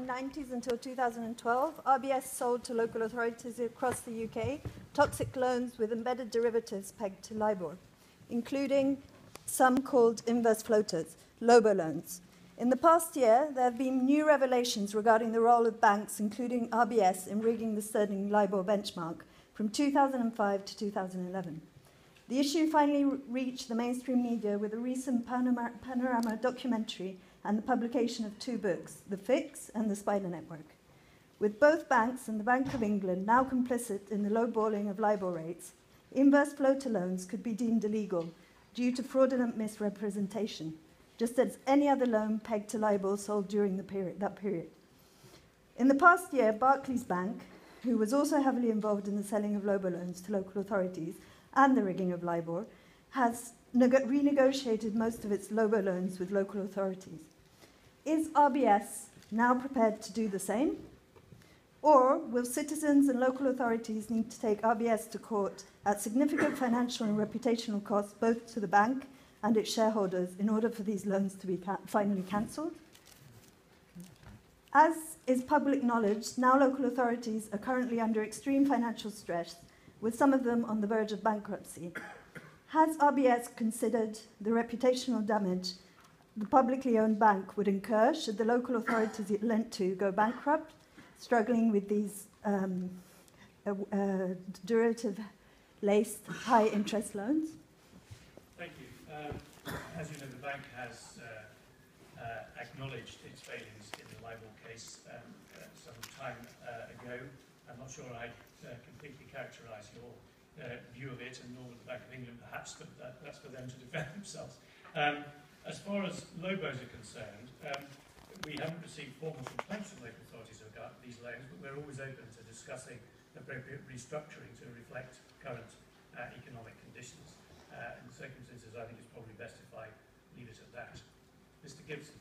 1990s until 2012, RBS sold to local authorities across the UK toxic loans with embedded derivatives pegged to LIBOR, including some called inverse floaters, LOBO loans. In the past year, there have been new revelations regarding the role of banks, including RBS, in rigging the sterling LIBOR benchmark from 2005 to 2011. The issue finally reached the mainstream media with a recent Panorama documentary and the publication of two books, The Fix and The Spider Network. With both banks and the Bank of England now complicit in the lowballing of LIBOR rates, inverse floater loans could be deemed illegal due to fraudulent misrepresentation, just as any other loan pegged to LIBOR sold during that period. In the past year, Barclays Bank, who was also heavily involved in the selling of LOBO loans to local authorities and the rigging of LIBOR, has renegotiated most of its LOBO loans with local authorities. Is RBS now prepared to do the same? Or will citizens and local authorities need to take RBS to court at significant financial and reputational costs both to the bank and its shareholders in order for these loans to be finally cancelled? As is public knowledge, now local authorities are currently under extreme financial stress, with some of them on the verge of bankruptcy. Has RBS considered the reputational damage the publicly owned bank would incur should the local authorities it lent to go bankrupt, struggling with these derivative-laced high-interest loans? Thank you. As you know, the bank has acknowledged its failings in the LIBOR case some time ago. I'm not sure I completely characterise your view of it, and nor would the Bank of England perhaps, but that's for them to defend themselves. As far as LOBOs are concerned, we haven't received formal complaints from local authorities about these loans, but we're always open to discussing appropriate restructuring to reflect current economic conditions. In circumstances, I think it's probably best if I leave it at that. Mr. Gibbs.